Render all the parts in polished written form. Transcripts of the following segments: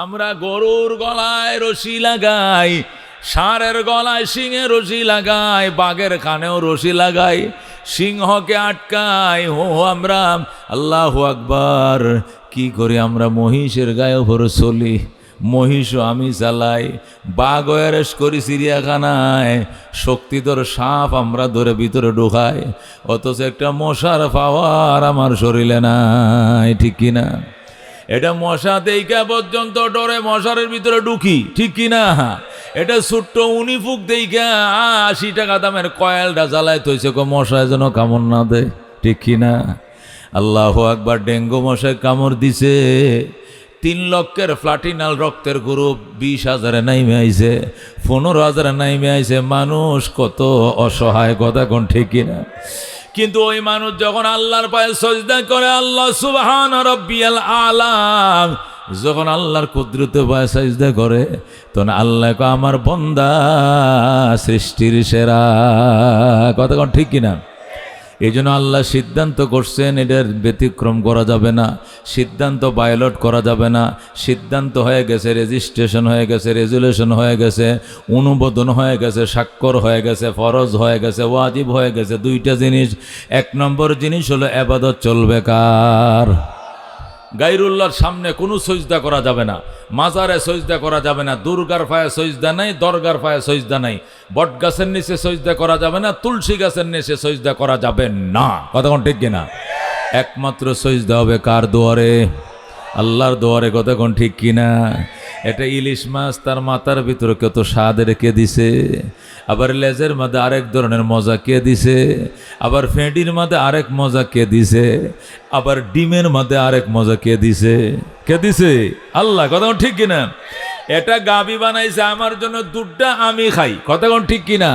আমরা গরুর গলায় রশি লাগাই, ষাঁড়ের গলায় শিঙে রশি লাগাই, বাঘের কানেও রশি লাগাই, সিংহকে আটকাই। আমরা আল্লাহু আকবার কি করি? আমরা মহিষের গায়ে উপরে চলি, মহিষও আমি চালাই, বাঘ অ্যারেস্ট করি চিড়িয়াখানায়, শক্তিধর সাপ আমরা ধরে ভিতরে ঢুকাই, অথচ একটা মশার পাওয়ার আমার শরীরে নাই, ঠিক কিনা? এটা মশা দেইকা পর্যন্ত ডরে মশারের ভিতরে ঢুকি, ঠিক কিনা? এটা ছোট্ট উনিফুক দেইকা 80 টাকা দামের কয়েলটা জ্বালায় তৈছে মশায় যেন কামড় না দেয়, ঠিক কিনা? আল্লাহু আকবার। ডেঙ্গু মশায় কামড় দিছে, 3 লক্ষের প্লাটিনাল রক্তের গ্রুপ 20,000-এ নাইমে আইছে, 15,000-এ নাইমে আইছে। মানুষ কত অসহায়, কথা কোন ঠিক কিনা? কিন্তু ওই মানুষ যখন আল্লাহর পায়ে সজদা করে, আল্লাহ সুবহান রাব্বিয়াল আলা, যখন আল্লাহর কুদরতে পায়ে সজদা করে, তখন আল্লাহ কয় আমার বান্দা সৃষ্টির সেরা, কথা কোন ঠিক কিনা? এই জন্য আল্লাহ সিদ্ধান্ত করছেন এটার ব্যতিক্রম করা যাবে না, সিদ্ধান্ত বায়োলট করা যাবে না। সিদ্ধান্ত হয়ে গেছে, রেজিস্ট্রেশন হয়ে গেছে, রেজুলেশন হয়ে গেছে, অনুমোদন হয়ে গেছে, স্বাক্ষর হয়ে গেছে, ফরজ হয়ে গেছে, ওয়াজিব হয়ে গেছে। 2টা জিনিস। 1 নম্বর জিনিস হলো ইবাদত চলবে কার? গায়রুল্লাহর সামনে কোনো সজদা করা যাবে না, মাজারে সজদা করা যাবে না, দুর্গার পায়ে সজদা নাই, দরগার পায়ে সজদা নাই, বট গাছের নিচে সজদা করা যাবে না, তুলসী গাছের নিচে সজদা করা যাবে না, কথা কোন ঠিক কিনা? একমাত্র সজদা হবে কার দুয়ারে? আল্লাহর দুয়ারে, কথা কোন ঠিক কিনা? এটা ইলিশ মাছ তার মাথার ভিতরে কত স্বাদ রেখে দিছে, আবার লেজের মধ্যে আরেক ধরনের মজা কে দিছে, আবার ফেঁটির মধ্যে আরেক মজা কে দিছে, আবার ডিমের মধ্যে আরেক মজা কে দিছে? কে দিছে? আল্লাহ, কথা ঠিক কিনা? এটা গাবি বানাইছে আমার জন্য, দুধটা আমি খাই, কথা কোন ঠিক কিনা?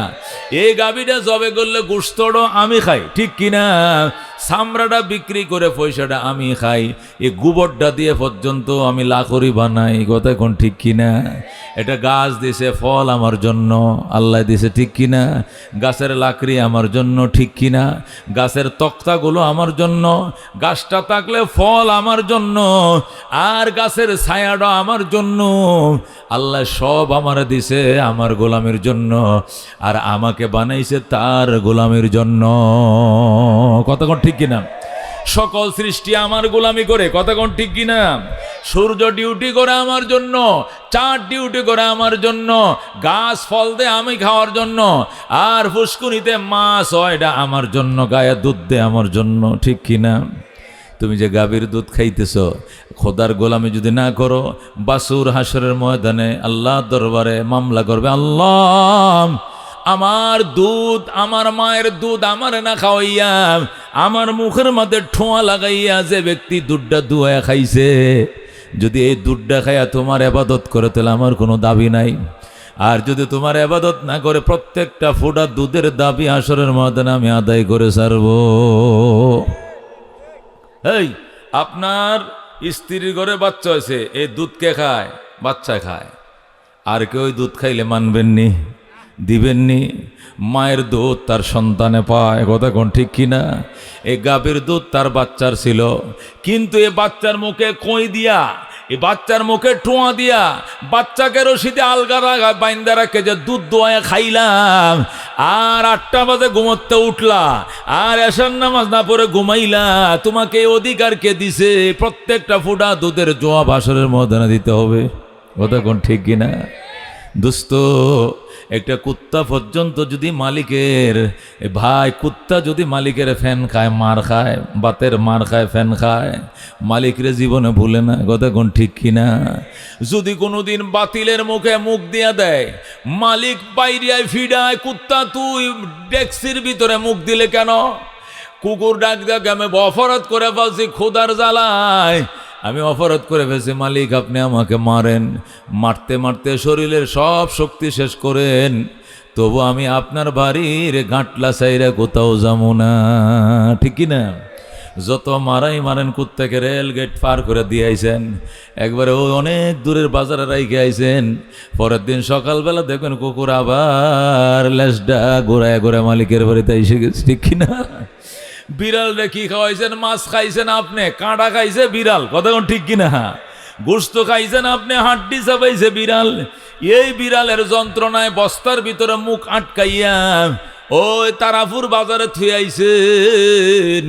এই গাবিটা জবে করলে গোশতটা আমি খাই, ঠিক কিনা? চামড়াটা বিক্রি করে পয়সাটা আমি খাই, এই গোবরটা দিয়ে পর্যন্ত আমি লাকড়ি বানাই, কথা কোন ঠিক কিনা? এটা গাছ দিছে ফল আমার জন্য, আল্লাহ দিছে, ঠিক কিনা? গাছের লাকড়ি আমার জন্য, ঠিক কিনা? গাছের তক্তাগুলো আমার জন্য, গাছটা থাকলে ফল আমার জন্য, আর গাছের ছায়াটা আমার জন্য। আল্লাহ সব আমার দিছে আমার গোলামের জন্য, আর আমাকে বানাইছে তার গোলামের জন্য, কথা কোন ঠিক কিনা? সকল সৃষ্টি আমার গোলামি করে, কথা কোন ঠিক কিনা? সূর্য ডিউটি করে আমার জন্য, চাঁদ ডিউটি করে আমার জন্য, গাছ ফল দেয় আমি খাওয়ার জন্য, আর ফুসকুনিতে মাছ হয় এটা আমার জন্য, গায়ে দুধ দেয় আমার জন্য, ঠিক কিনা? তুমি যে গাভীর দুধ খাইতেছ, খোদার গোলামি যদি না করো, বাসুর হাসরের ময়দানে আল্লাহর দরবারে মামলা করবে, আল্লাহ আমার দুধ, আমার মায়ের দুধ আমার না খাওয়াইয়া, আমার মুখের মধ্যে ঠোঁয়া লাগাইয়া যে ব্যক্তি দুধটা দুয়া খাইছে, যদি এই দুধটা খাইয়া তোমার ইবাদত করে, তাহলে আমার কোনো দাবি নাই। আর যদি তোমার ইবাদত না করে, প্রত্যেকটা ফোঁটা দুধের দাবি হাসরের ময়দানে আমি আদায় করে ছাড়বো। এই আপনার স্ত্রীর ঘরে বাচ্চা হয়েছে, এই দুধ কে খায়? বাচ্চা খায়। আর কেউ দুধ খাইলে মানবেননি, দিবেননি? মায়ের দুধ তার সন্তানে পায়, কথা কোন ঠিক কিনা? এই গাভীর দুধ তার বাচ্চার ছিল, কিন্তু এ বাচ্চার মুখে কই দিয়া, এই বাচ্চার মুখে টোঁয়া দিয়া, বাচ্চাকে রশিদে আলগা রাখা বাইন্দা রাখে যে দুধ দোয়া খাইলাম, আর 8টা বাজে ঘুমোতে উঠলা, আর এশার নামাজ না পড়ে ঘুমাইলা, তোমাকে এই অধিকার কে দিছে? প্রত্যেকটা ফোঁটা দুধের জবাব হাসরের ময়দানে দিতে হবে, কথা কোন ঠিক কিনা? দোস্ত, একটা কুত্তা পর্যন্ত যদি মালিকের, ভাই কুত্তা যদি মালিকের ফ্যান খায়, মার খায়, বাতের মার খায়, ফ্যান খায়, মালিকের জীবনে ভুলে না, কথা কোন ঠিক কিনা? যদি কোনোদিন বাতিলের মুখে মুখ দিয়া দেয়, মালিক বাইরিয়ায় ফিডায়, কুত্তা তুই ডেক্সির ভিতরে মুখ দিলে কেন? কুকুর ডাক দেখ, আমি অপরাধ করে ফেলছি খোদার জ্বালায়, আমি অপরাধ করে ফেলছি, মালিক আপনি আমাকে মারেন, মারতে মারতে শরীরের সব শক্তি শেষ করেন, তবু আমি আপনার বাড়ির গাঁটলা সাইরা কোথাও যাবো না, ঠিক কিনা? যত মারাই মারেন, কুত্তাকে রেল গেট পার করে দিয়ে আইছেন, একবারে ও অনেক দূরের বাজারে রাইখে আইছেন, পরের দিন সকালবেলা দেখবেন কুকুর আবার লেজটা ঘোরায় ঘোরায় মালিকের বাড়িতে এসে গেছে, ঠিক কিনা? বিড়াল রে কি খাওয়াইছেন? মাছ খাইছেন আপনি, কাঁটা খাইছে বিড়াল, কথা কোন ঠিক কিনা? গোস্ত খাইছেন আপনি, হাড্ডি চাবাইছে বিড়াল। এই বিড়ালের যন্ত্রণায় বস্তার ভিতরে মুখ আটকাইয়া ওই তারাপুর বাজারে থুই আইছেন,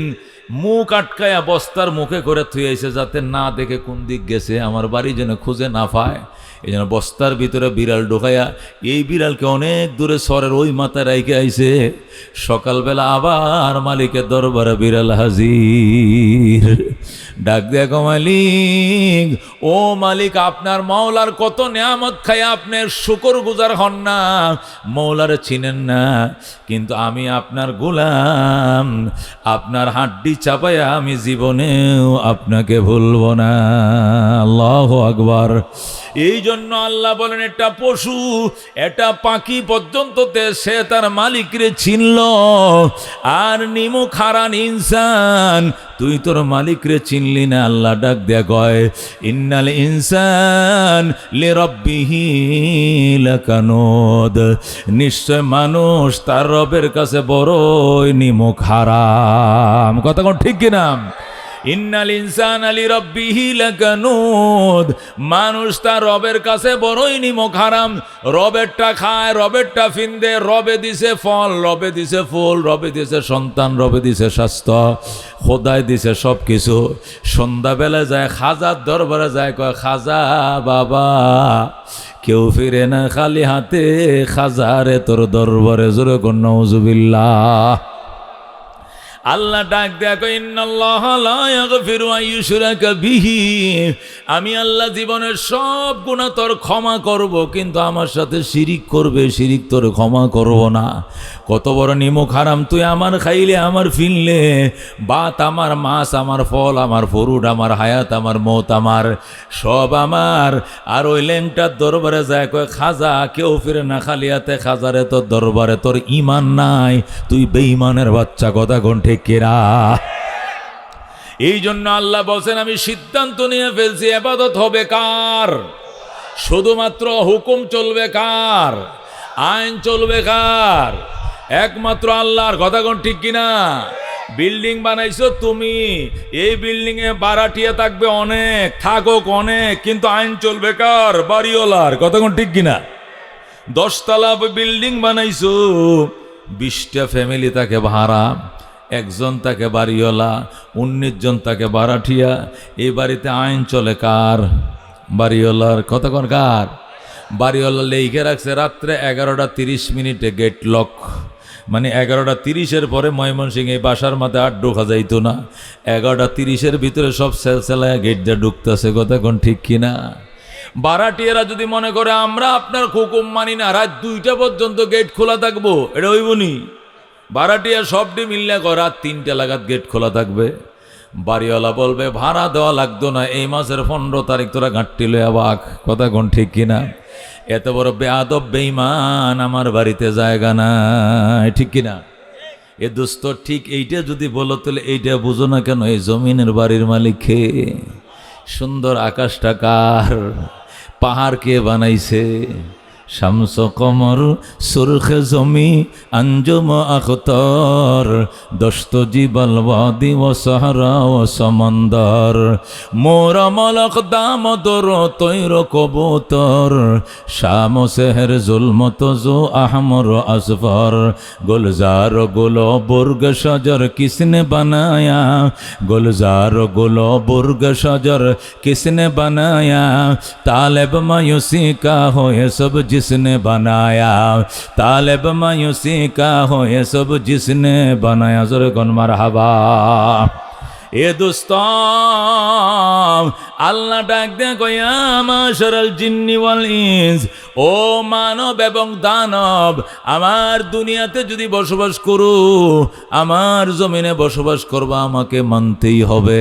মুখ আটকায়া বস্তার মুখে করে থুই আইছে, যাতে না দেখে কোন দিক গেছে, আমার বাড়ি যেন খুঁজে না পায়। এই জন্য বস্তার ভিতরে বিড়াল ঢোকাইয়া এই বিড়ালকে অনেক দূরে সরের ওই মাথায় রাইকে আইছে। সকালবেলা আবার মালিকের দরবারে বিড়াল হাজির। ডাক দেখো মালিক, ও মালিক, আপনার মওলার কত নিয়ামত খায় আপনি শুকর গুজার হন না, মওলারে চিনেন না, কিন্তু আমি আপনার গোলাম, আপনার হাড্ডি চাপাইয়া আমি জীবনেও আপনাকে ভুলব না। আল্লাহু আকবার। এই জন্য আল্লাহ বলেন, এটা পশু, এটা পাখি পর্যন্ত সে তার মালিকরে চিনল, আর নিমুখ হারান ইনসান তুই তোর মালিকরে চিনলি না। আল্লাহ ডাক দেয়া কয়, ইন্নাল ইনসান লিরাব্বিহি লাকানুদ, নিশ্চয় মানুষ তার রবের কাছে বড়ই নিমুখ হারাম। কথা কোন ঠিক কিনা? ইন্নাল ইনসানা লিরাব্বিহি লাকানুদ, মানুষ তার রবের কাছে বড়ই নিমক হারাম। রবেরটা খায়, রবেরটা ফিন্দে, রবে দিছে ফল, রবে দিছে ফুল, রবে দিছে সন্তান, রবে দিছে স্বাস্থ্য, খোদায় দিছে সব কিছু। সন্ধ্যাবেলা যায় খাজার দরবারে যায়, কয় খাজা বাবা, কেউ ফিরে না খালি হাতে, খাজারে তোর দরবারে। জোরে কোন নাউজুবিল্লাহ। আল্লাহ ডাক দেখো, ইন্নাল্লাহা লা ইয়াগফিরু আন ইউশরাকা বিহি, আমি আল্লাহ জীবনের সব গুনাহ তোর ক্ষমা করব, কিন্তু আমার সাথে শিরিক করবে, শিরিক তোর ক্ষমা করব না। কত বড় নিমক হারাম তুই! আমার খাইলে, আমার ফিনলে, বাত আমার, মাছ আমার, ফল আমার, ফরুট আমার, হায়াত আমার, মৌত আমার, সব আমার। আর ওই ল্যাংটার দরবারে যায়, কয় খাজা, কেউ ফিরে না খালি হাতে, খাজারে তোর দরবারে তোর ইমান নাই, তুই বেঈমানের বাচ্চা। কথা কোন ঠিক কিনা? এই জন্য আল্লাহ বলছেন, আমি সিদ্ধান্ত নিয়ে ফেলছি, ইবাদত হবে কার? শুধুমাত্র হুকুম চলবে কার? আইন চলবে কার? একমাত্র আল্লাহর। কথা কোন ঠিক কিনা? বিল্ডিং বানাইছো তুমি, এই বিল্ডিং এ বারাটিয়া থাকবে অনেক, থাকুক অনেক, কিন্তু আইন চলবে কার? বাড়িওয়ালার। কথা কোন ঠিক কিনা? 10 তলা বিল্ডিং বানাইছো, 20টা ফ্যামিলি তাকে ভাড়া, একজন তাকে বাড়িওয়ালা, 19 জন তাকে বারাঠিয়া। এই বাড়িতে আইন চলে কার? বাড়িওয়ালার। কতক্ষণ কার? বাড়িওয়ালা লেখে রাখছে রাত্রে 11:30 গেট লক, মানে 11:30 পরে ময়মনসিংহ এই বাসার মাঝে আর ঢোকা যাইতো না। 11:30 ভিতরে সব সেলসেলায় গেট দিয়ে ঢুকতেছে। কতক্ষণ ঠিক কিনা? বারাটিয়ারা যদি মনে করে আমরা আপনার হুকুম মানি না, রাত 2টা পর্যন্ত গেট খোলা থাকবো, এটা হইবনি। বারাটিয়া সবটি মিললে রাত 3টা লাগাত গেট খোলা থাকবে। বাড়িওয়ালা বলবে ভাড়া দেওয়া লাগতো না, এই মাসের 15 তারিখ তোরা ঘাটটি লয়া বাঘ। কথা কোন ঠিক কিনা? এত বড় বেয়াদব বেঈমান আমার বাড়িতে জায়গা নাই। ঠিক কিনা? এ দোস্ত ঠিক এইটা যদি বলো তাহলে এইটা বুঝো না কেন? এই জমিনের বাড়ির মালিক কে? সুন্দর আকাশটা কার? পাহাড় কে বানাইছে? শামস কমর সুরখে জমি আঞ্জুম আখতার, দস্ত জিবাল ওয়াদি ও সাহারা ও সমন্দর, মোরা মলক দামদর তৈর কবুতর, শাম সেহর জুলমত জো আহমর আসফর, গুলজার গুলো বুর্গ শজর কিসনে বানায়া, গুলজার গুলো বুর্গ শজর किसने बनाया, तालिब मायूसी का हो ये सब जिसने बनाया, तालिब मायूसी का हो ये सब जिसने बनाया। जोरे कौन मरहबा। এ দোস্ত আল্লাহ ডাক দে কয়া মাশারাল জিন্নি ওয়াল ইনস, ও মানব এবং দানব, আমার দুনিয়াতে যদি বসবাস করো, আমার জমিনে বসবাস করবা, আমাকে মানতেই হবে।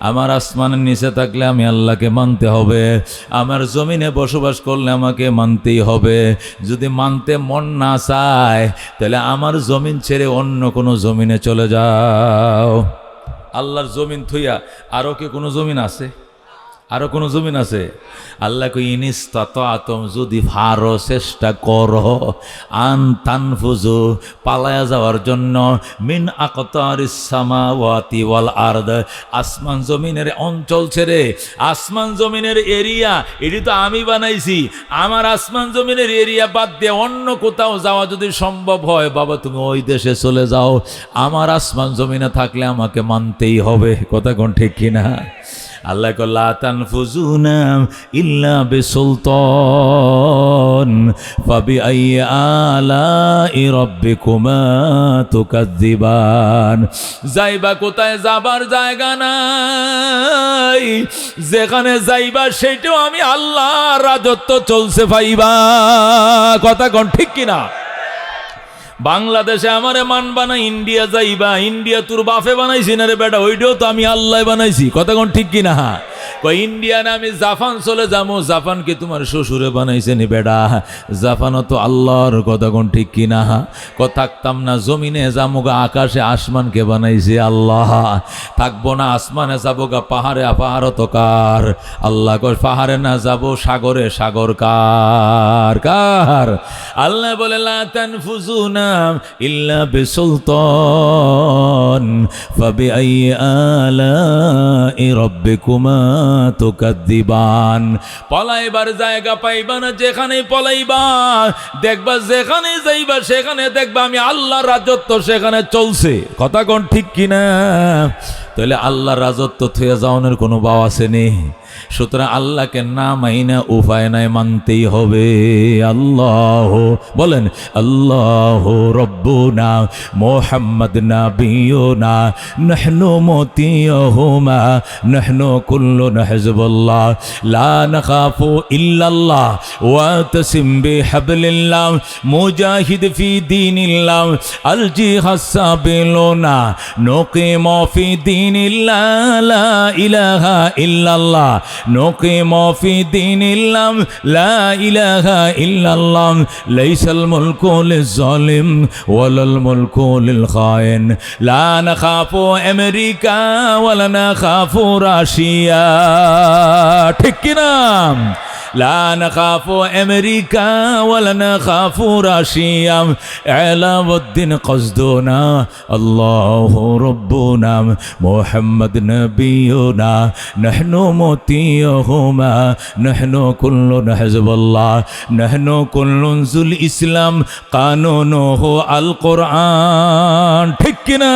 আমার আসমানের নিচে থাকলে আমি আল্লাহকে মানতে হবে, আমার জমিনে বসবাস করলে আমাকে মানতেই হবে। যদি মানতে মন না চায় তাহলে আমার জমিন ছেড়ে অন্য কোনো জমিনে চলে যাও। আল্লাহর জমিন থইয়া আরও কি কোনো জমিন আছে? আরো কোন জমিন আছে? আল্লাহ কই ইনিস্তাতাতুম, যদি ফারো, চেষ্টা করো, আন তানফুজু, পালায়া যাওয়ার জন্য, মিন আকতারিস সামাওয়াতি ওয়াল আরদ, আসমান জমিনের অঞ্চল ছেড়ে, আসমান জমিনের এরিয়া এটি তো আমি বানাইছি, আমার আসমান জমিনের এরিয়া বাদ দিয়ে অন্য কোথাও যাওয়া যদি সম্ভব হয়, বাবা তুমি ওই দেশে চলে যাও, আমার আসমান জমিনে থাকলে আমাকে মানতেই হবে। কথা কোন ঠিক কিনা? আল্লাহ লা তানফুজুনা ইল্লা বিসুলতান ফাবিআইয়ি আলাই রাব্বিকুমা তুকাজ্জিবান। যাইবা কোথায়? যাবার জায়গা নাই, যেখানে যাইবা সেটাও আমি আল্লাহর রাজত্ব চলছে পাইবা। কথা কোন ঠিক কিনা? বাংলাদেশে আমারে মানবা না, ইন্ডিয়া যাইবা, ইন্ডিয়া তোর বাপে বানাইছি না রে বেটা, ওইটাও তো আমি আল্লাহ বানাইছি। কথা কোন ঠিক কিনা? কই ইন্ডিয়া না, আমি জাপান চলে যাবো, জাপান কি তোমার শ্বশুরে বানাইছে নি বেটা? জাপানও তো আল্লাহর। কথা কোন ঠিক কিনা? থাকতাম না জমিনে, যাবো গা আকাশে, আসমানকে বানাইছে আল্লাহ। থাকবো না আসমানে, যাবো গা পাহাড়ে, পাহাড় তো কার? আল্লাহ। কই পাহাড়ে না, যাবো সাগরে, সাগর কার? কার? আল্লাহ বলে লা তানফুজুনা ইল্লা বিসুলতান ফাবিআইয়ি আলাই রাব্বিকুমা তুকাদ্দিবান। পলাইবার জায়গা পাইবা না, যেখানে পলাইবা দেখবা, যেখানে যাইবা সেখানে দেখবা আমি আল্লাহর রাজত্ব সেখানে চলছে। কথা কোন ঠিক কিনা? তাহলে আল্লাহর রাজত্ব থুয়ে যাওয়ানোর কোনো বাও আছে নি? সুতরাং আল্লাহকে না মাইনা উপায় নাই, মানতেই হবে। আল্লাহ বলেন, আল্লাহ রব্বুনা মুহাম্মদ নাবিয়ুনা নাহনু মুতিয়ুহুমা নাহনু কুল্লুন হিজবুল্লাহ লা নাখাফু ইল্লাল্লাহ ওয়া তাসিম বিহাবলিল্লাহ মুজাহিদ ফি দীনিল্লাহ আল জিহাদ সাবিলুনা নুকিমু ফি দীনিল্লাহ লা ইলাহা ইল্লাল্লাহ নুকিমু ফি দীনিল্লাহ লা ইলাহা ইল্লাল্লাহ লাইসাল মুলকু লিজ-জালিম ওয়ালাল মুলকু লিল খায়েন লা নাখাফু আমেরিকা ওয়ালা নাখাফু রাশিয়া। ঠিক কি না? লা নাখাফু আমেরিকা ওয়ালা নাখাফু রাশিয়া আলাউদ্দিন কসদুনা আল্লাহু রাব্বুনা মুহাম্মদ নবিয়ুনা নাহনু মুতিয়ুহুমা নাহনু কুল্লুন হিজবুল্লাহ নাহনু কুল্লুন যুল ইসলাম কানুনুহু আল কোরআন। ঠিক কি না?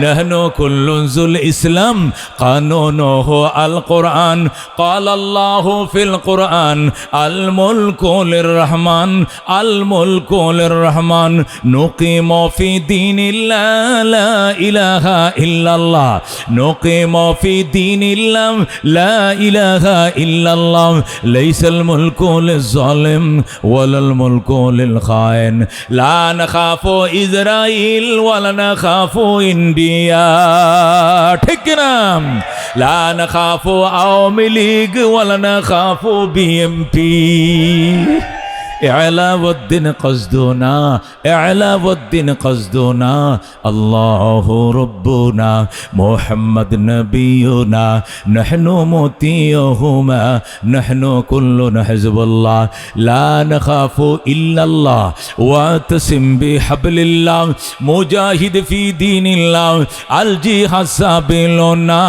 নাহনু কুল্লুন যুল ইসলাম কানুনুহু আল কোরআন ক্বালা আল্লাহু ফিল কোরআন আল মুলকু লির রহমান আল মুলকু লির রহমান নুকিমু ফি দীনিল্লাহ লা ইলাহা ইল্লাল্লাহ নুকিমু ফি দীনিল্লাহ লা ইলাহা ইল্লাল্লাহ লাইসাল মুলকু লিজ-জালিম ওয়ালাল মুলকু লিল খায়েন লা নাখাফু ইসরাইল ওয়ালা নাখাফু ইন্ডিয়া। ঠিক না? লা নাখাফু আওয়ামী লীগ ওয়ালা নাখাফু বিএমপি। আলাউদ্দিন কসদুনা আলাউদ্দিন কসদুনা আল্লাহু রাব্বুনা মুহাম্মদ নবিয়ুনা নাহনু মুতিয়ুহুমা নাহনু কুল্লুন হিজবুল্লাহ লা নাখাফু ইল্লাল্লাহ ওয়া তাসিম বিহাবলিল্লাহ মুজাহিদ ফি দীনিল্লাহ আল জিহাদ সাবিলুনা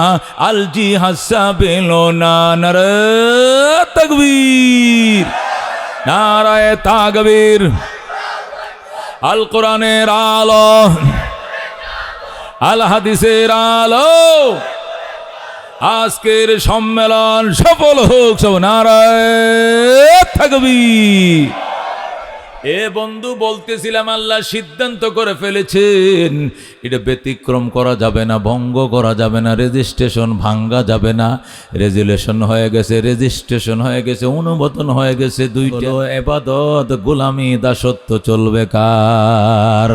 আল জিহাদ সাবিলুনা। নারে তাকবীর, নারায়ে তাকবীর। আল কোরআনের আলো, আল হাদিসের আলো, আজকের সম্মেলন সফল হোক। সব নারায়ে তাকবীর। এ বন্ধু বলতেছিলাম, আল্লাহ সিদ্ধান্ত করে ফেলেছেন, এটা ব্যতিক্রম করা যাবে না, ভঙ্গ করা যাবে না, রেজিস্ট্রেশন ভাঙ্গা যাবে না। রেজুলেশন হয়ে গেছে, রেজিস্ট্রেশন হয়ে গেছে, অনুমোদন হয়ে গেছে। দুইটা ইবাদত, গোলামি, দাসত্ব চলবে কার?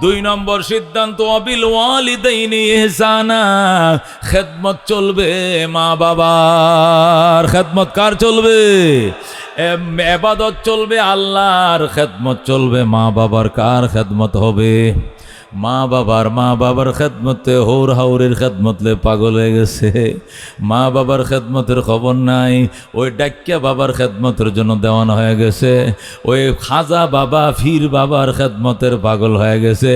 2 নম্বর সিদ্ধান্ত অবিল ওয়ালিদাইনি ইহসানা, খেদমত চলবে মা বাবার। খেদমত কার চলবে? ইবাদত চলবে আল্লাহর, খেদমত চলবে মা বাবার। কার খেদমত হবে? মা বাবার খেদমতে হৌর হাউরের খেদমতলে পাগল হয়ে গেছে। মা বাবার খেদমতের খবর নাই, ওই ডাক্কা বাবার খেদমতের জন্য দেওয়ানা হয়ে গেছে। ওই খাজা বাবা ফির বাবার খেদমতের পাগল হয়ে গেছে।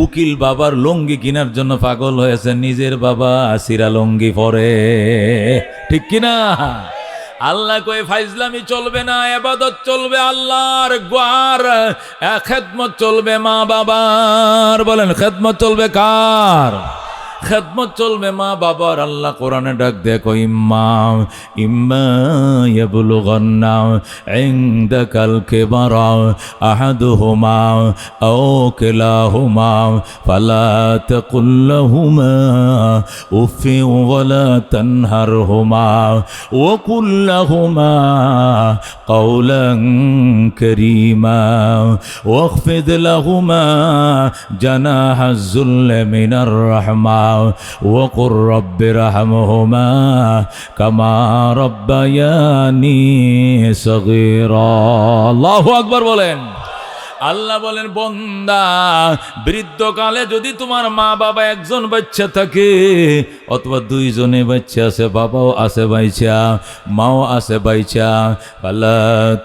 উকিল বাবার লুঙ্গি কেনার জন্য পাগল হয়েছে, নিজের বাবা সিরা লুঙ্গি পরে। ঠিক কিনা? আল্লাহ কই ফাইজলামি চলবে না, ইবাদত চলবে আল্লাহর, গোয়ার খেদমত চলবে মা বাবার। বলেন খেদমত চলবে কার? খেদমত চলবে মা বাবার। আল্লাহ কোরআনে ডাক দেখো, ইম্মা ইয়াবলুগান্না ইনদাকাল কিবারা আহাদুহুমা আও কিলাহুমা ফালা তাকুল লাহুমা উফিন ওয়ালা তানহারহুমা ওয়া কুল লাহুমা কাওলান কারীমা ওয়াখফিদ লাহুমা জানাহাজ যুল্লি মিনার রাহমা وقل رب ارحمهما كما ربياني صغيرا। আল্লাহু আকবার বলেন। আল্লাহ বলেন, বন্দা বৃদ্ধকালে যদি তোমার মা বাবা একজন বাচ্চা থাকে অথবা দুইজনে বাচ্চা আছে, বাবাও আছে বাইচা মাও আছে বাইচা, ফালা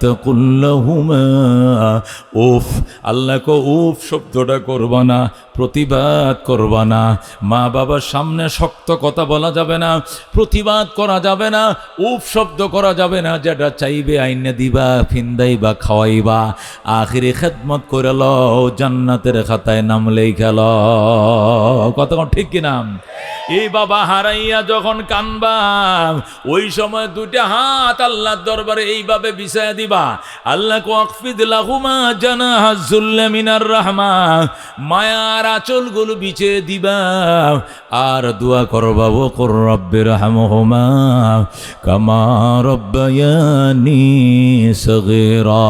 তাকুল লাহুমা উফ, আল্লাহ কো উফ শব্দটা করবা না, প্রতিবাদ করবা না। মা বাবার সামনে শক্ত কথা বলা যাবে না, প্রতিবাদ করা যাবে না, উফ শব্দ করা যাবে না। যেটা চাইবে আইনে দিবা, ফিন্দাইবা, খাওয়াইবা। আখিরে খেদমত করে লও, জান্নাতের খাতায় নাম লেখা লও। কত ঠিক কিনা? এই বাবা হারাইয়া যখন কানবা, ওই সময় দুইটা হাত আল্লাহর দরবারে এইভাবে বিছায়া দিবা। আল্লাহ ওয়াকফিদ লাহুমা জানাহাজ যুল্লি মিনার রাহমা, মায়ার আঁচলগুলো বিছিয়ে দিবা আর দোয়া করবা, ওয়াকুর রব্বির রহমহুমা কামা রব্বায়ানি সগীরা।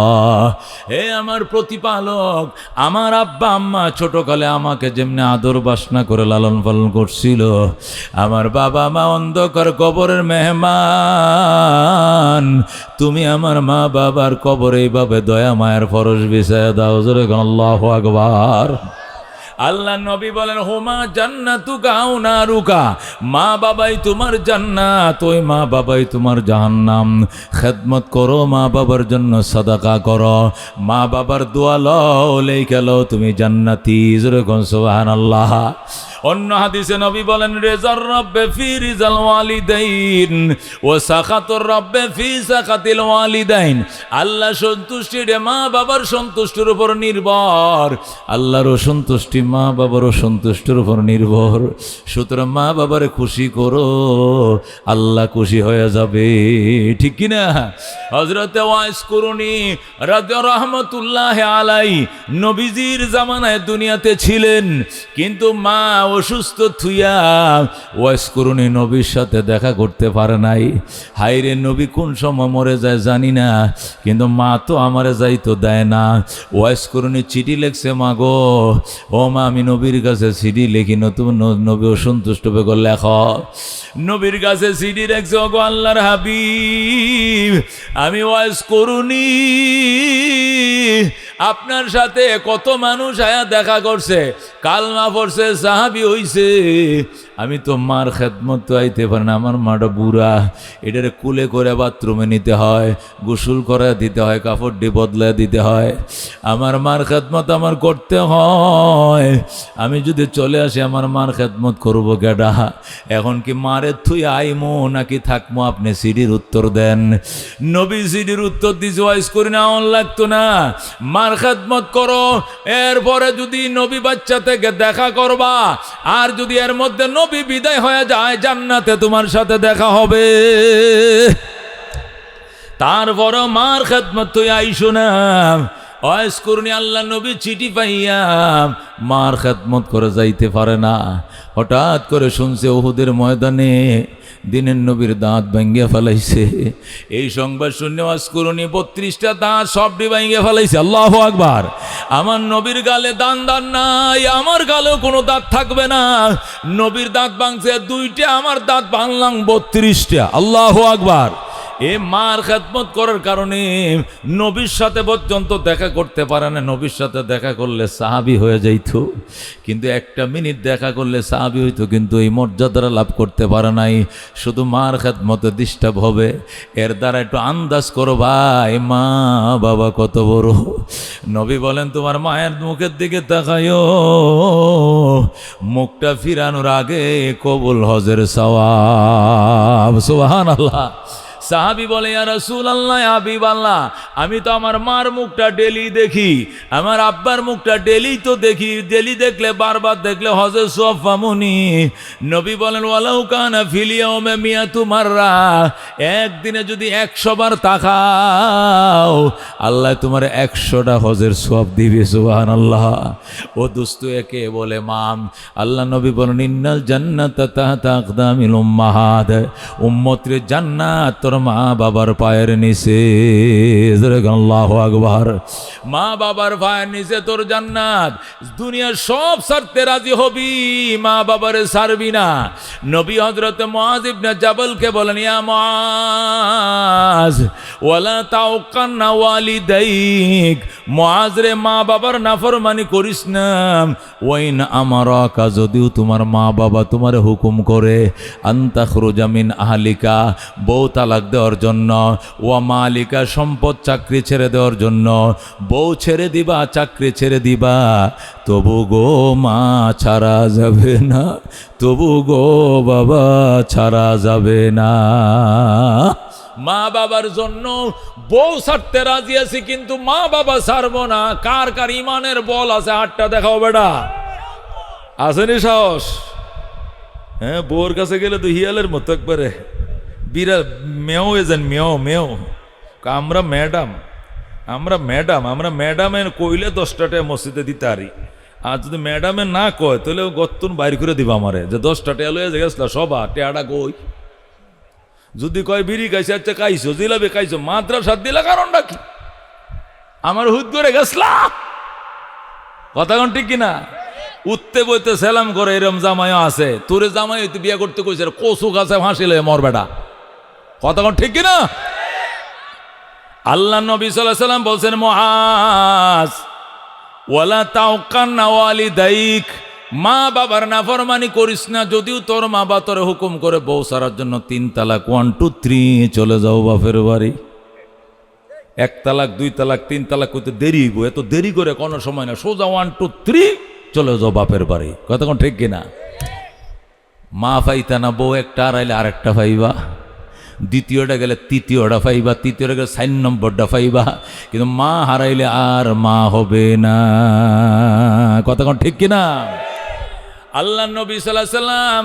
হে আমার প্রতিপালক, আমার আব্বা আম্মা ছোটকালে আমাকে যেমনি আদর বাসনা করে লালন পালন করছিল, আমার বাবা মা অন্ধকার কবরের মেহমান, তুমি আমার মা বাবার কবরে এইভাবে দয়া মায়ের ফরজ বিছায়া দাও। জোরে আল্লাহু আকবার। আল্লাহ নবী বলেন, হুমা জান্নাতুকা আও নারুকা, মা বাবাই তোমার জান্নাত, ওই মা বাবাই তোমার জাহান্নাম। খেদমত করো, মা বাবার জন্য সাদাকা করো, মা বাবার দোয়া লও, লেখা লও তুমি জান্নাতি। জোরে কোন সুবহানাল্লাহ। অন্য হাদিসে নবী বলেন, রেজার রব্বে ফি রিজাল ওয়ালিদাইন ও সাখাতুর রব্বে ফি সাখাতিল ওয়ালিদাইন। আল্লাহ সন্তুষ্টি রে মা বাবার সন্তুষ্টির উপর নির্ভর, আল্লাহর সন্তুষ্টি মা বাবারও সন্তুষ্টির উপর নির্ভর। সুতরাং মা বাবারে খুশি করো, আল্লাহ খুশি হয়ে যাবে। ঠিক কিনা? হযরতে ওয়াইস কুরুনি রাহমাতুল্লাহ আলাই নবীজির জামানায় দুনিয়াতে ছিলেন, কিন্তু মা অসুস্থ থুইয়া ওয়াইস কুরুনি নবীর সাথে দেখা করতে পারে নাই। হাইরে নবী কোন সময় মরে যায় জানি না, কিন্তু মা তো আমারে যাইতো দেয় না। ওয়াইস কুরুনি চিঠি লেখছে, মা গো, ও মা আমি নবীর কাছে চিঠি লিখি, নতুন নবী অসন্তুষ্ট হবে, লেখ। নবীর কাছে চিঠি লেখছে, ও গো আল্লাহর হাবিব, আমি ওয়াইস কুরুনি, আপনার সাথে কত মানুষ আয়া দেখা করছে, কালমা পড়ছে, সাহাবী হইছে, আমি তো মার খেদমত তো আইতে পারি না। আমার মাটা বুড়া, এটার কুলে করে বাথরুমে নিতে হয়, গোসল করে দিতে হয়, কাপড় ডি বদলায় দিতে হয়, আমার মার খেদমত আমার করতে হয়। আমি যদি চলে আসি আমার মার খেদমত করবো কেডা? এখন কি মারে থুই আইমো নাকি থাকবো? আপনি সিডির উত্তর দেন। নবী সিডির উত্তর দিছে, ওয়াইস করি না, অন লাগতো না, মার খেদমত করো, এরপরে যদি নবী বাচ্চা থেকে দেখা করবা, আর যদি এর মধ্যে নবী বিদায় হয়ে যায়, জান্নাতে তোমার সাথে দেখা হবে। তারপরও মার খেদমত তুই আইসো না। ওয়াইস কুরনি আল্লাহ নবী চিঠি পাইয়া মার খেদমত করে যাইতে পারে না। হঠাৎ করে শুনছে উহুদের ময়দানে দিনের নবীর দাঁত ভাঙ্গিয়া ফেলাইছে। এই সংবাদ শুনে ওয়াজ কুরনি 32টা দাঁত সবটি ভাঙ্গিয়া ফেলাইছে। আল্লাহু আকবার। আমার নবীর গালে দাঁত নাই, আমার গালেও কোনো দাঁত থাকবে না। নবীর দাঁত ভাঙছে 2টা, আমার দাঁত ভাঙলাম 32টা। আল্লাহু আকবার। এ মার খেদমত করার কারণে নবীর সাথে পর্যন্ত দেখা করতে পারে না। নবীর সাথে দেখা করলে সাহাবী হয়ে যাইত, কিন্তু একটা মিনিট দেখা করলে সাহাবী হইতো, কিন্তু এই মর্যাদাটা লাভ করতে পারে নাই। শুধু মার খেদমতে ডিস্টার্ব হবে। এর দ্বারা একটু আন্দাজ করো ভাই, মা বাবা কত বড়। নবী বলেন তোমার মায়ের মুখের দিকে তাকায়ো, মুখটা ফিরানোর আগে কবুল হজের সওয়াব। সুবহানাল্লাহ। সাহাবী বলে ইয়া রাসূলুল্লাহ, ইয়া হাবিবাল্লাহ, আমি তো আমার মার মুখটা ডেলি দেখি, আমার আব্বার মুখটা ডেলি তো দেখি, ডেলি দেখলে বারবার দেখলে হজের সওয়াব পামুনি। নবী বলেন ওয়ালাউ কানা ফিল ইয়াউমি মিয়াতু মাররা, একদিনে যদি 100 বার তাকাও আল্লাহ তোমার 100টা হজের সওয়াব দিবে। সুবহানাল্লাহ। ও দোস্ত, একে বলে মাম। আল্লাহ নবী বলেন ইন্নাল জান্নাতা তাহতা আকদামিল উম্মাহাত, উম্মতের জান্নাত তোর মা বাবার পায়ের নিচে। আল্লাহু আকবার। মা বাবার পায়ের নিচে তোর জান্নাত। দুনিয়ার সব ছাড়তে রাজি হবি, মা বাবারে ছাড়বি না। নবী হযরত মুআয ইবনে জাবালকে বলেন ইয়া মুআয ওয়ালা তাউকান্না ওয়ালিদাইক, মুআয রে মা বাবার নাফরমানি করিস না। ওয়াইন আমারাকা, যদিও তোমার মা বাবা তোমার হুকুম করে আনতাখরুজা মিন আহলিকা, বউ তালাক দেওয়ার জন্য, ওয়া মালিকা, সম্পদ চাকরি ছেড়ে দেওয়ার জন্য, বউ ছেড়ে দিবা, চাকরি ছেড়ে দিবা, তবু গো মা ছাড়া যাবে না, তবু গো বাবা ছাড়া যাবে না। মা বাবার জন্য বউ ছাড়তে রাজি আছি, কিন্তু মা বাবা ছাড়বো না। কার কার ইমানের বল আছে হাতটা দেখাও বেটা, আসেনি সাহস? হ্যাঁ, বউর কাছে গেলে তো হিয়ালের মতো একবারে বিরাট মেও এজেন, মেও মেও। আমরা ম্যাডাম, আমরা ম্যাডাম, আমরা ম্যাডামের কইলে 10টা টাকা মসজিদে দিতে পারি। আর যদি ম্যাডামে না কয় তাহলে গত্তুন বাইর করে দিবা আমারে, যে 10টা টাকা লয়ে গেছিল সবা টেয়াটা কই। যদি কয় বিড়ি খাইছে, আচ্ছা খাইছো, জিলাপি খাইছো, মাদ্রাসা দিলা, কারণটা কি? আমার হুদ করে গেছলা, কথা কোন ঠিক কিনা? উঠতে বইতে সেলাম করে এরম জামাইও আছে। তোরে জামাই হইতে বিয়ে করতে কইছে কচু গাছে ফাঁসিলে মর বেটা, কথা কোন ঠিক কিনা? আল্লাহ নবী সাল্লাল্লাহু আলাইহি সাল্লাম বলছেন মুআজ ওয়ালা তাউকান্না ওয়ালিদাইক, মা বাবার নাফরমানি করিস না। যদিও তোর মা বাবা তোরে হুকুম করে বউ ছাড়ার জন্য 3 তালাক, 1 2 3 চলে যাও বাপের বাড়ি। 1 তালাক, 2 তালাক, 3 তালাক করতে দেরি হইব, এত দেরি করে কোনো সময় না, সোজা 1 2 3 চলে যাও বাপের বাড়ি, কথা কোন ঠিক কিনা? মা পাইতা না, বউ একটা হারাইলে আরেকটা পাইবা, দ্বিতীয়টা গেলে তৃতীয়টা পাইবা, তৃতীয়টা গেলে 4 নম্বরটা পাইবা, কিন্তু মা হারাইলে আর মা হবে না, কথা কোন ঠিক কিনা? আল্লাহ নবী সাল্লাল্লাহু আলাইহি সাল্লাম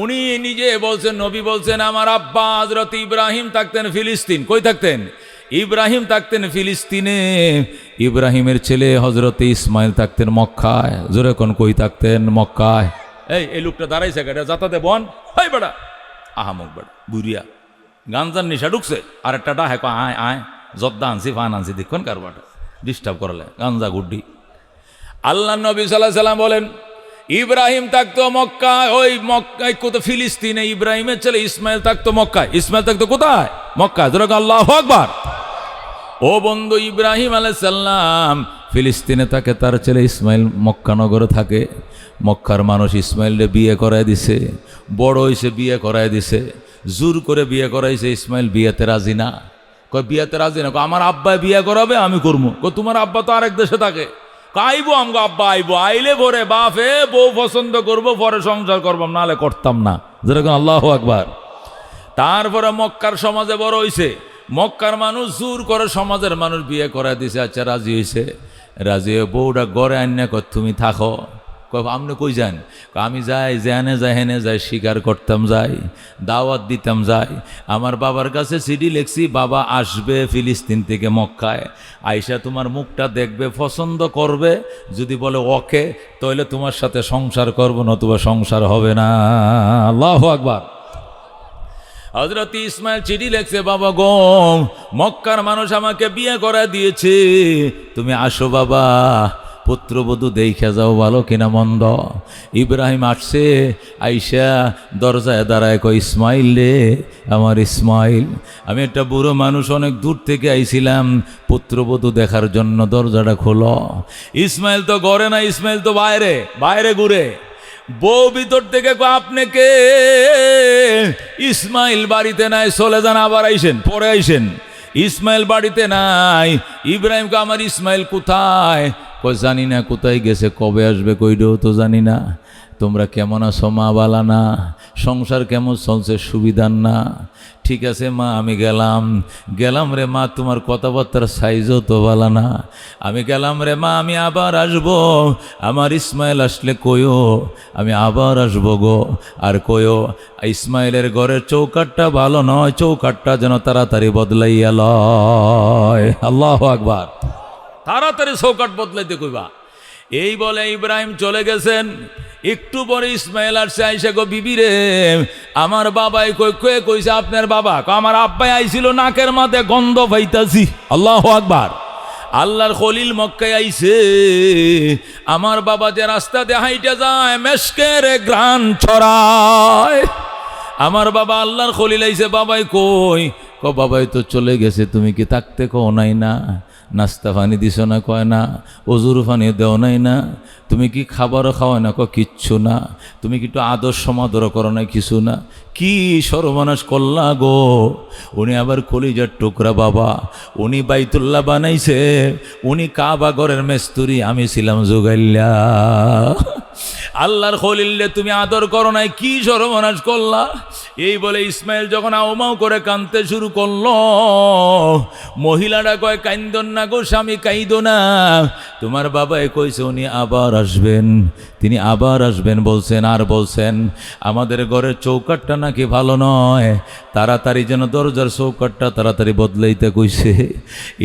উনি নিজে বলছেন, নবী বলছেন আমার আব্বা হযরত ইব্রাহিম থাকতেন ফিলিস্তিন। কই থাকতেন? ইব্রাহিম থাকতেন ফিলিস্তিনে। ইব্রাহিমের ছেলে হযরত ইসমাইল থাকতেন মক্কায়। জোরে কোন কই থাকতেন? মক্কায়। এই লোকটা দাঁড়াইছে গাড়ি যাতাতে বন, হাই বেড়া আহামক বেড়া বুড়িয়া গাঞ্জার নিশা ঢুকছে, আর একটা ডাহে আয় আয় জর্দা আনছি, ফান আনছি, দেখুন কারবাটা ডিস্টার্ব করলে গাঞ্জা গুড্ডি। আল্লাহ নবী সাল্লাল্লাহু আলাইহি সাল্লাম বলেন ইব্রাহিম থাকতো মক্কায়, ওই মক্কায় কত ফিলিস্তিনে। ইব্রাহিমের ছেলে ইসমাইল থাকতো মক্কায়। ইসমাইল থাকতো কোথায়? মক্কায়। ধরো আল্লাহু আকবার। ও বন্ধু, ইব্রাহিম আলাইহিস সালাম ফিলিস্তিনে থাকে, তার ছেলে ইসমাইল মক্কা নগরে থাকে। মক্কার মানুষ ইসমাইলকে বিয়ে করায় দিছে, বড় হইছে বিয়ে করায় দিছে, জোর করে বিয়ে করাইছে। ইসমাইল বিয়েতে রাজি না, কয় বিয়েতে রাজি না, আমার আব্বাই বিয়ে করাবে আমি করবো। তোমার আব্বা তো আরেক দেশে থাকে। আইবো আমগো আব্বা, আইবো, আইলে পরে বাপে বউ পছন্দ করবো, পরে সংসার করবাম, নাহলে করতাম না। যেরকম আল্লাহু আকবার। তারপরে মক্কার সমাজে বড় হইছে, মক্কার মানুষ জোর করে সমাজের মানুষ বিয়ে করায় দিছে। আচ্ছা রাজি হয়েছে, রাজি হয়ে বউটা গড়ে আন্যা কর তুমি থাকো। আপনি কই যান? আমি যাই, জেনে যাই, হেনে যাই, শিকার করতাম যাই, দাওয়াত দিতাম যাই। আমার বাবার কাছে চিঠি লিখছি, বাবা আসবে ফিলিস্তিন থেকে মক্কায়, আইসা তোমার মুখটা দেখবে, পছন্দ করবে, যদি বলে ওকে তাহলে তোমার সাথে সংসার করবো, নতুবা সংসার হবে না। আল্লাহু আকবার। হযরত ইসমাইল চিঠি লিখছে, বাবা গো, মক্কার মানুষ আমাকে বিয়ে করা দিয়েছে, তুমি আসো বাবা, পুত্রবধূ দেখে যাও ভালো কিনা মন্দ। ইব্রাহিম আসছে, আইসা দরজায় দাঁড়ায় কয় ইসমাইল রে, আমার ইসমাইল, আমি একটা বুড়ো মানুষ, অনেক দূর থেকে আইছিলাম পুত্রবধূ দেখার জন্য, দরজাটা খোলো। ইসমাইল তো ঘরে না, ইসমাইল তো বাইরে বাইরে ঘুরে। বউ ভিতর থেকে কয় আপনি কে? ইসমাইল বাড়িতে নাই, চলে যান, আবার আইসেন, পরে আইসেন। ইসমাইল বাড়িতে নাই। ইব্রাহিমকে আমার ইসমাইল কোথায়? কই জানি না, কোথায় গেছে, কবে আসবে কইডেও তো জানি না। তোমরা কেমন আছো মা? বালা না? সংসার কেমন চলছে? সুবিধার না? ঠিক আছে মা, আমি গেলাম রে মা, তোমার কথাবার্তার সাইজও তো বালা না। আমি গেলাম রে মা, আমি আবার আসবো। আমার ইসমাইল আসলে কইও আমি আবার আসবো গো। আর কইও ইসমাইলের ঘরের চৌকাটটা ভালো নয়, চৌকাটটা যেন তাড়াতাড়ি বদলাইয়া লয়। আল্লাহু আকবার। তাড়াতাড়ি চৌকাট বদলাইতে কইবা। এই বলে ইব্রাহিম চলে গেছেন। একটু পরে ইসমাইল আসছে, আইসা গো বিবি রে, আমার বাবাই কইছে আপনার বাবা? আমার আব্বাই আইছিল, নাকের মাঝে গন্ধ পাইতাছি। আল্লাহু আকবার। আল্লাহর খলিল মক্কায় আইছে। আমার বাবা যে রাস্তাতে হাইটা যায় মেশকের ঘ্রাণ ছড়ায়। আমার বাবা আল্লাহর খলিল আইছে, বাবাই কই? বাবাই তো চলে গেছে, তুমি কি থাকতে কও নাই না? নাস্তা পানি দিছ না? কয় না। অজুর পানি দেও নাই না? তুমি কি খাবারও খাওয়াই না? কিচ্ছু না। তুমি কি একটু আদর সমাদর করো না? কিছু না। কি সর্বনাশ করলা গো। উনি আবার কলিজার টুকরা বাবা, উনি বাইতুল্লাহ বানাইছে, উনি কাবা ঘরের মেস্তুরি, আমি ছিলাম জোগাইল্লা। আল্লাহর খলিলে তুমি আদর করো নাই, কি সর্বনাশ করলা। এই বলে ইসমাইল যখন আউমাউ করে কাঁদতে শুরু করলো, মহিলাটা কয় কাইন্দন না গো স্বামী, কাইদো না। তোমার বাবাই কইছে উনি আবার আসবেন, তিনি আবার আসবেন বলছেন। আর বলছেন আমাদের ঘরের চৌকাটটা নাকি ভালো নয়, তাড়াতাড়ি যেন দরজার চৌকাটটা তাড়াতাড়ি বদলাইতে কইছে।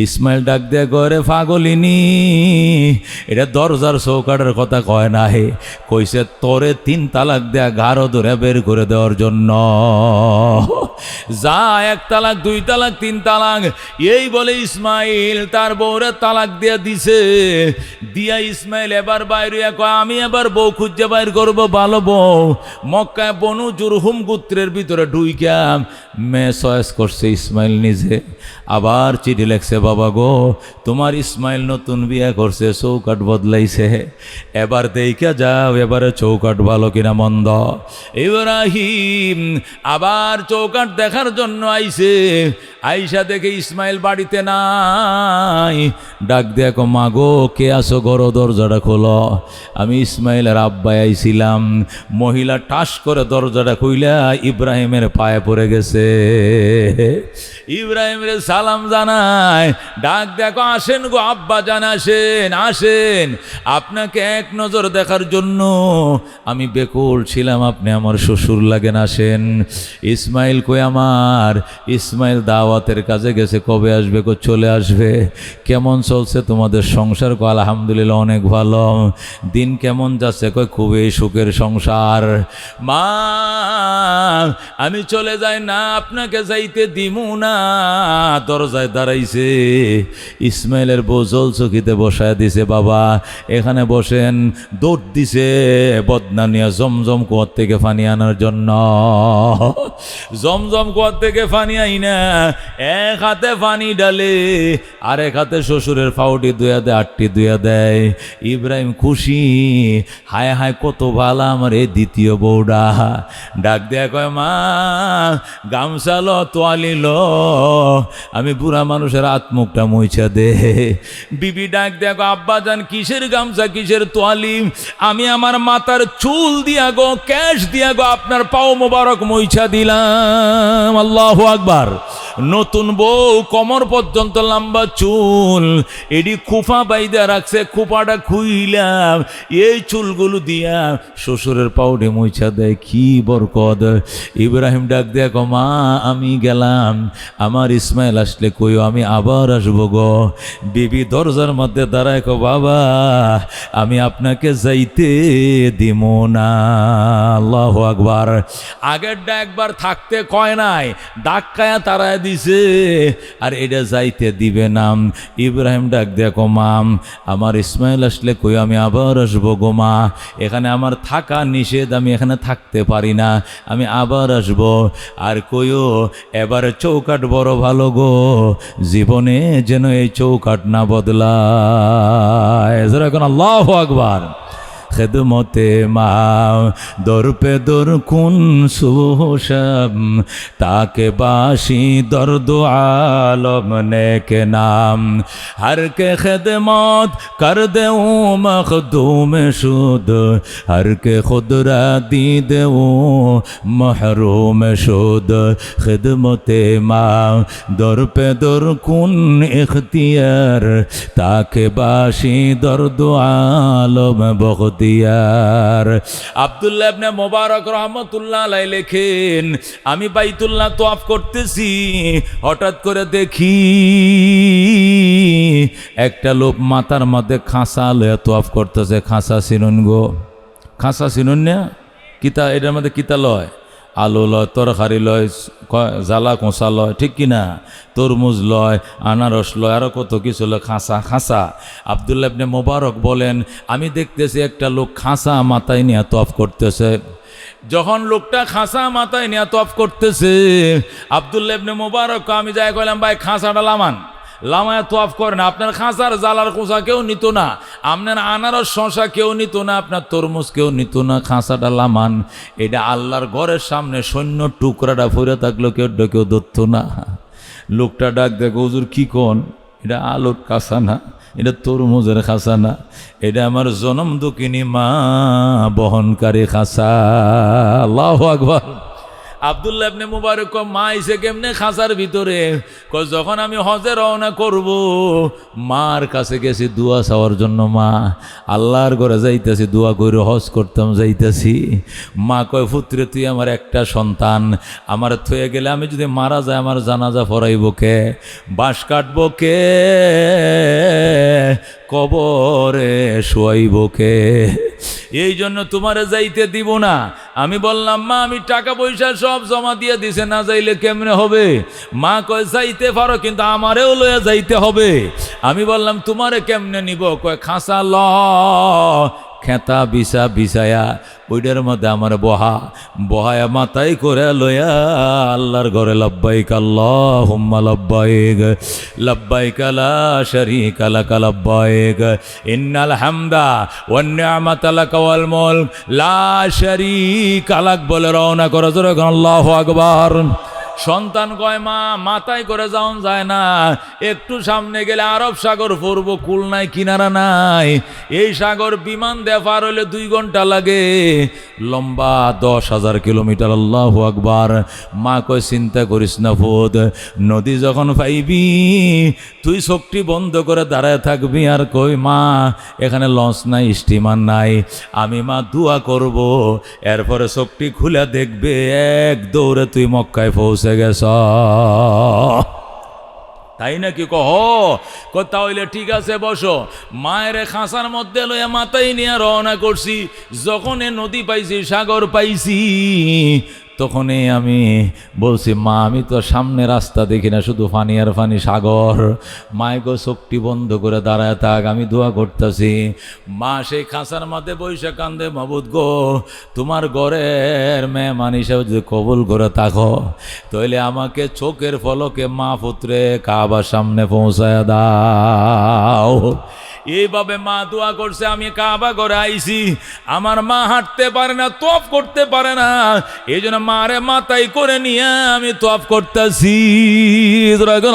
ইসমাইল ডাক দেয়া ঘরে পাগলিনী, এটা দরজার চৌকাটের কথা কয় না, হে কইছে তোরে 3 তালাক দেয়া গাঢ় ধরে বের করে দেওয়ার জন্য। যা 1 তালাক 2 তালাক 3 তালাক। এই বলে ইসমাইল তার বউরে তালাক দিয়া দিছে। দিয়া ইসমাইল এবার বাইরে কয় আমি এবার বউ খুঁজে বাইর করবো, ভালো বউ। মক্কায় বনু জুরহুম গোত্রের ভিতরে ঢুইকা মেয়ে চয়েস করছে ইসমাইল নিজে। আবার চিঠি লেখছে, বাবা গো তোমার ইসমাইল নতুন বিয়ে করছে, চৌকাট বদলাইছে, এবার দেখা যাও এবারে চৌকাট ভালো কিনা মন্দ। ইব্রাহিম আবার চৌকাট দেখার জন্য আইছে। আইসা দেখে ইসমাইল বাড়িতে নাই। ডাক দেখো মা গো, কে আসো, ঘর দরজাটা খোলো। আমি ইসমাইলের আব্বাই আইছিলাম। মহিলা টাস করে দরজাটা খুইলা ইব্রাহিমের পায়ে পড়ে গেছে। ইব্রাহিমের সালাম জানায়। ডাক দেখো আসেন গো আব্বা জান, আসেন আসেন, আপনাকে এক নজর দেখার জন্য আমি বেকুল ছিলাম, আপনি আমার শ্বশুর লাগেন, আসেন। ইসমাইল কই আমার? ইসমাইল দাওয়াতের কাজে গেছে, কবে আসবে? কো চলে আসবে। কেমন চলছে তোমাদের সংসার? কো আলহামদুলিল্লাহ অনেক ভালো। দিন কেমন যাচ্ছে? কই খুবই সুখের সংসার। মা আমি চলে যাই না, আপনাকে যাইতে দিমু না। দরজায় দাঁড়াইছে। ইসমাইলের বউ জল চকিতে বসায় দিছে, বাবা এখানে বসেন। দৌড় দিছে বদনা নিয়ে জমজম কুয়ার থেকে পানি আনার জন্য। জমজম কুয়ার থেকে পানি আইনা এক হাতে পানি ডালে, আর এক হাতে শ্বশুরের ফাউটি ধুয়া দেয়, আটটি ধুয়া দেয়। ইব্রাহিম খুশি, হায় হায় কত ভালো আমার এই দ্বিতীয় বউডা। ডাক দেয়া কয় মা গামছা লো, তোয়ালি লো, আমি বুড়া মানুষের আত্মুখটা মুইছা দে। বিবি ডাক দেখো আব্বা জান কিসের গামছা কিসের তোয়ালি? আমি আমার মাথার চুল দিয়া গো, ক্যাশ দিয়া গো আপনার পাও মোবারক মুইছা দিলাম। আল্লাহু আকবার। নতুন বউ, কোমর পর্যন্ত লম্বা চুল, এডি খুফা বাইদা রাখছে, খুপাটা খুইলাম, এই চুলগুলো দিয়া শ্বশুরের পাউডে মুইছা দেয়, কি বরকত। ইব্রাহিম ডাক দেখো মা আমি গেলাম, আমার ইসমাইল আসলে কইও আমি আবার আসবো গো। বিবি দরজার মধ্যে দাঁড়ায় কো বাবা আমি আপনাকে যাইতে দিব না। আল্লাহু আকবার। আগেরটা একবার থাকতে কয় নাই, ডাক্কায়া তারায় দিছে আর এটা যাইতে দিবে না। ইব্রাহিম ডাক দেখো মাম, আমার ইসমাইল আসলে কই আমি আবার আসবো গো মা, এখানে আমার থাকা নিষেধ, আমি এখানে থাকতে পারি না, আমি আবার আসবো। আর কইও এবার চৌকাট বড় ভালো গো, জীবনে যেন এই চৌকাট না বদলায়। এখন আল্লাহু আকবার। খেদমতে মা দর পে দর কুন সুশব, তাকে বাসি দর্দ আলম নেকে নাম, হর के खिदमत कर देऊं मखदूम शुद, हर के खुद रा दी देऊं महरूम शुद। खिदमते मा दर पे दर कुन इख्तियार, ताके बाशी दर्द आलम বখতিয়ার। আব্দুল্লাহ ইবনে মুবারক রহমাতুল্লাহ আলাইহি লেখেন, আমি বাইতুল্লাহ তওয়াফ করতেছি, হঠাৎ করে দেখি একটা লোক মাথার মধ্যে খাঁচা লয়ে তওয়াফ করতেছে। খাঁচা চিনুন গো, খাঁচা চিনুন না? কিতা এটার মধ্যে কিতা লয়? আলু লয়, তরকারি লয়, জ্বালা কোঁচা লয়, ঠিক কিনা? তরমুজ লয়, আনারস লয়, আরও কত কিছু লয়। খাঁচা খাঁচা। আব্দুল্লাহ ইবনে মুবারক বলেন, আমি দেখতেছি একটা লোক খাঁচা মাথায় নিয়ে তওয়াফ করতেছে। যখন লোকটা খাঁচা মাথায় নিয়ে তওয়াফ করতেছে, আব্দুল্লাহ ইবনে মুবারক আমি যাই কইলাম, ভাই খাঁচাটা লামান, লামায় তওয়াফ করেন। আপনার খাঁচার জালার কোঁচা কেউ নিত না, আপনার আনারস শশা কেউ নিত না, আপনার তরমুজ কেউ নিত না, খাঁচাটা লামান। এটা আল্লাহর ঘরের সামনে সৈন্য টুকরাটা ফিরে থাকলো, কেউ ধরতো না। লোকটা ডাক দেখো, হুজুর কি কোন? এটা আলুর কাঁচা না, এটা তরমুজের খাঁচা না, এটা আমার জনম দুঃখিনী মা বহনকারী খাঁচা। আল্লাহু আকবার। আব্দুল্লাহ ইবনে মুবারক মা এসে কেমনে খাঁচার ভিতরে? যখন আমি হজে রওনা করব, মার কাছে গেছি দোয়া চাওয়ার জন্য। মা, আল্লাহর ঘরে যাইতেছি, দোয়া করে হজ করতাম যাইতেছি। মা কয়, পুত্রে তুই আমার একটা সন্তান, আমার থয়ে গেলে আমি যদি মারা যায় আমার জানাজা পড়াইব কে, বাঁশ কাটবো কে, কবরে শোয়াইব কে? এই জন্য তোমারে যাইতে দিব না। আমি বললাম, মা আমি টাকা পয়সা সব জমা দিয়ে দিছে, না যাইলে কেমনে হবে? মা কয়, যাইতে পারো কিন্তু আমারেও লয়ে যাইতে হবে। আমি বললাম, তোমারে কেমনে নিব? কয়, খাঁচা ল, খেতা বিছা বিছায়া ওইটার মধ্যে আমার বহায়া মাথায় করে লইয়া আল্লাহর ঘরে লব্বাইক আল্লাহুম্মা লব্বাইক, লব্বাইক লা শারীকা লাক লব্বাইক, ইন্নাল হামদা ওয়ান নি'মাতা লাক ওয়াল মুলক লা শারীকা লাক বলে রওনা করে। জোরে আল্লাহু আকবার। সন্তান কয়, মা মাথায় করে যাওন যায় না, একটু সামনে গেলে আরব সাগর পড়বো, কুল নাই কিনারা নাই, এই সাগর বিমান দিয়ে পার হইলে 2 ঘন্টা লাগে, লম্বা 10,000 কিলোমিটার। আল্লাহু আকবার। মা কয়, চিন্তা করিস না ফুদ, নদী যখন পাইবি তুই চোখটি বন্ধ করে দাঁড়ায় থাকবি। আর কই, মা এখানে লঞ্চ নাই, স্টিমার নাই, আমি মা দোয়া করব, এরপরে চোখটি খুলে দেখবে এক দৌড়ে তুই মক্কায় পৌঁছে গেছ। তাই নাকি? কহ তাহলে ঠিক আছে বসো। মায়ের খাঁচার মধ্যে লইয়া মাথায় নিয়ে রওনা করছি। যখন এ নদী পাইছি, সাগর পাইছি, তখনই আমি বলছি, মা আমি তো সামনে রাস্তা দেখি না, শুধু পানি আর পানি, সাগর। মায় গো চোখটি বন্ধ করে দাঁড়ায় থাক, আমি দোয়া করতেছি। মা সেই খাঁচার মধ্যে বৈশা কান্দে, মাবুদ গো তোমার ঘরের মেহমান হিসাবে যদি কবুল করে থাকো, তাহলে আমাকে চোখের ফলকে মা পুত্রে কাবার সামনে পৌঁছায় দাও। এইভাবে মা দোয়া করছে। আমি কাবা ঘরে আইছি, আমার মা হাঁটতে পারে না, তওয়াফ করতে পারে না, এই জন্য মারে মাথায় করে নিয়ে আমি তওয়াফ করতেছি।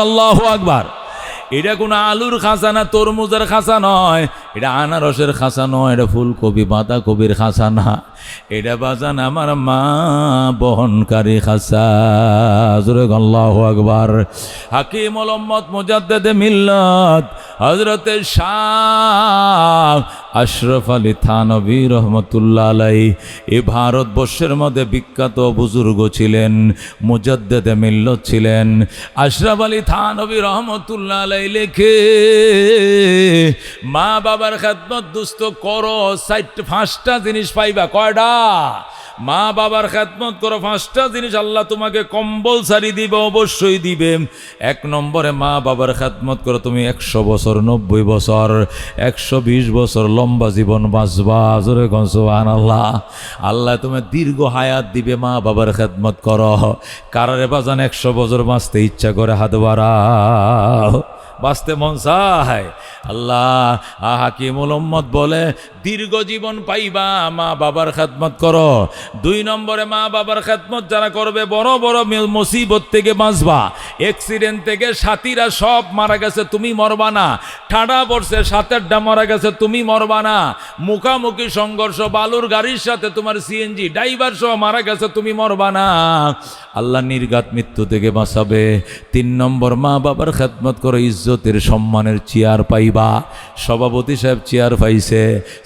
আল্লাহু আকবার। এটা কোনো আলুর খাঁচা না, তরমুজের খাঁচা নয়, এটা আনারসের খাঁচা নয়, এটা ফুলকপি বাঁধাকপির খাঁচা না, এটা বাজান আমার মা বহনকারী খাঁচা। আল্লাহু আকবার। হাকিমুল উম্মত মুজাদ্দিদে মিল্লাত হযরতে শাহ আশরাফ আলী থানভী রহমতুল্লাহ আলাইহি এই ভারতবর্ষের মধ্যে বিখ্যাত বুজুর্গ ছিলেন, মুজাদ্দিদে মিল্লাত ছিলেন। আশরাফ আলী থানভী রহমতুল্লাহ আলাইহি লেখে, মা বাবার খেদমত দুস্থ করো, 5টা জিনিস পাইবা। কয়টা? মা বাবার খেদমত করো। 5টা জিনিস আল্লাহ তোমাকে কম্পালসারি দিবে, অবশ্যই দিবে। 1 নম্বরে মা বাবার খেদমত করো, তুমি 100 বছর, 90 বছর, 120 বছর লম্বা জীবন বাঁচবা। জোরে কোন সুবহানাল্লাহ। আল্লাহ তোমার দীর্ঘ হায়াত দিবে, মা বাবার খেদমত করো। কারারে বাজান 100 বছর বাঁচতে ইচ্ছা করে হাত বাড়াও, বাঁচতে মন চায়। আল্লাহ হাকিমুল উম্মত বলে দীর্ঘ জীবন পাইবা, মা বাবার খেদমত করো। 2 নম্বরে মা বাবার খেদমত যারা করবে, বড় বড় মুসিবত থেকে বাঁচবা। অ্যাক্সিডেন্ট থেকে সাথীরা সব মারা গেছে, তুমি মরবা না। ঠাডা পড়ছে, সাথেরটা মারা গেছে, তুমি মরবা না। মুখামুখি সংঘর্ষ, বালুর গাড়ির সাথে তোমার সিএনজি ড্রাইভার সহ মারা গেছে, তুমি মরবা না। আল্লাহ নির্ঘাত মৃত্যু থেকে বাঁচাবে। 3 নম্বর মা বাবার খেদমত করো, ইজ্জতের সম্মানের চেয়ার পাইবা। সভাপতি সাহেব চেয়ার পাইছে,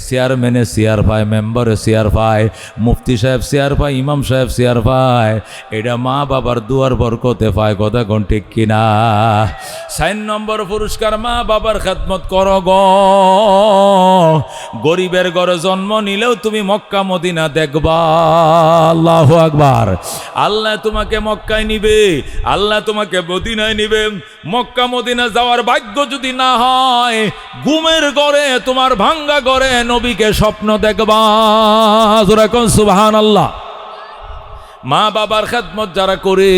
চেয়ারম্যানে চেয়ার পায়, মেম্বারে চেয়ার পায়, মুফতি সাহেব চেয়ার পায়, ইমাম সাহেব চেয়ার পায়। এটা মা বাবার দুয়ার বরকতে পায়। কথা কোন ঠিক কিনা? 4 নম্বর পুরস্কার, মা বাবার খেদমত করো গো। গরিবের ঘরে জন্ম নিলেও তুমি মক্কা মদিনা দেখবা। আল্লাহু আকবার। আল্লাহ তোমাকে মক্কায় নিবে, আল্লাহ তোমাকে মদিনায় নিবে। মক্কা মদিনা যাওয়ার ভাগ্য যদি না হয়, ঘুমের ঘরে, তোমার ভাঙ্গা ঘরে নবীকে স্বপ্ন দেখবা। জোরে কোন সুবহানাল্লাহ। মা বাবার খেদমত যারা করে,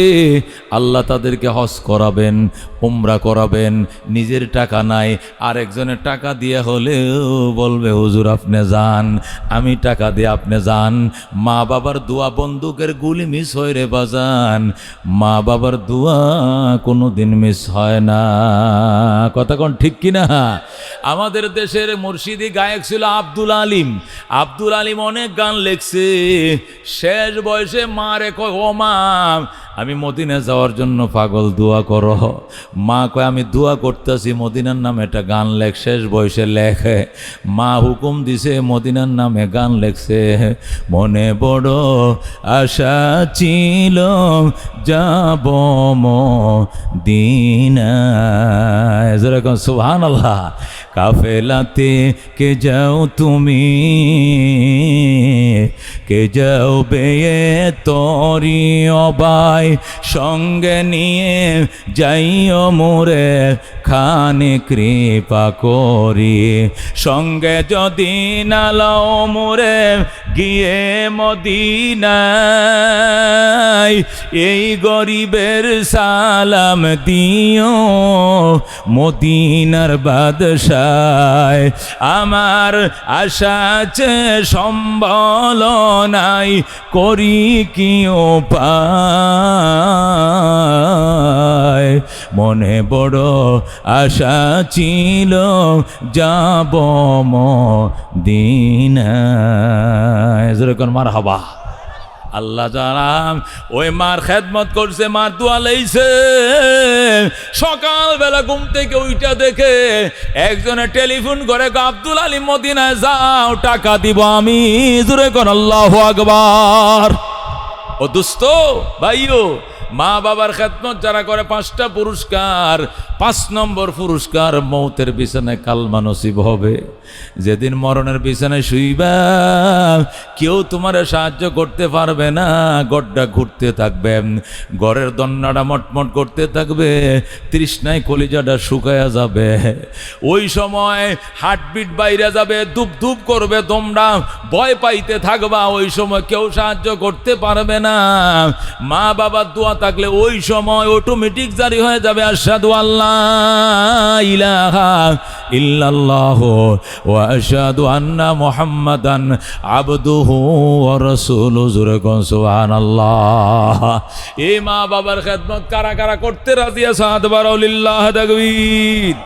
আল্লাহ তাদেরকে হজ করাবেন, উমরা করাবেন। নিজের টাকা নাই, আরেকজনের টাকা দিয়ে হলেও বলবে হুজুর আপনি যান, আমি টাকা দিয়ে আপনি যান। মা বাবার দোয়া বন্দুকের গুলি মিস হয় রে বাজান, মা বাবার দোয়া কোনো দিন মিস হয় না। কথা কোন ঠিক কিনা? আমাদের দেশের মুর্শিদি গায়ক ছিল আব্দুল আলিম। আব্দুল আলিম অনেক গান লেখছে। শেষ বয়সে মারে কয়, ও মা আমি মদিনা যাওয়ার জন্য পাগল, দোয়া করো। মা কয় আমি দোয়া করতেছি, মদিনার নামে একটা গান লেখ। শেষ বয়সে লেখে, মা হুকুম দিছে, মদিনার নামে গান লেখছে। মনে বড় আশা ছিল যাব মদিনায়। যেরকম সুবহানাল্লাহ। কাফেলাতে কে যাও তুমি, কে যাও বেয়ে তরি অবাই, সঙ্গে নিয়ে যাইও মোরে খানে কৃপা করি। সঙ্গে যদি নালাও মোরে গিয়ে মদিনায়, এই গরিবের সালাম দিও মদিনার বাদশায়। আমার আশা আছে সম্বল নাই, করি কি উপায়। মনে বড় আশা ছিল যাব মদিনায়। যেরকম মারহাবা। আল্লাহ জানাম ওই মার খেদমত করছে, মার দোয়া লইছে। সকালবেলা ঘুম থেকে ওইটা দেখে একজনে টেলিফোন করে, আব্দুল আলী মদিনায় যাও, টাকা দিব আমি। জোরে কোন আল্লাহু আকবার। ও দোস্ত ভাইও, মা বাবার খেদমত যারা করে 5টা পুরস্কার। 5 নম্বর পুরস্কার, মৌতের বিছানায় কালমা নসিব হবে। যেদিন মরণের বিছানায় শুইবা, কেউ তোমার সাহায্য করতে পারবে না। গড়টা ঘুরতে থাকবে, ঘরের দন্নাটা মটমট করতে থাকবে, তৃষ্ণায় কলিজাটা শুকায়া যাবে। ওই সময় হার্টবিট বাইরে যাবে, ধুপ ধুপ করবে, তোমরা ভয় পাইতে থাকবা। ওই সময় কেউ সাহায্য করতে পারবে না। মা বাবার দোয়া থাকলে ওই সময় অটোমেটিক জারি হয়ে যাবে, আশহাদু আল্লাহ ইলাহা ইল্লাল্লাহ ওয়া আশহাদু আন্না মুহাম্মাদান আবদুহু ওয়া রাসূলুহু। সুবহানাল্লাহ। এই মা বাবার খেদমত কারা কারা করতে রাজি আছে? হাত বাড়াও, লিল্লাহ তাকবীর।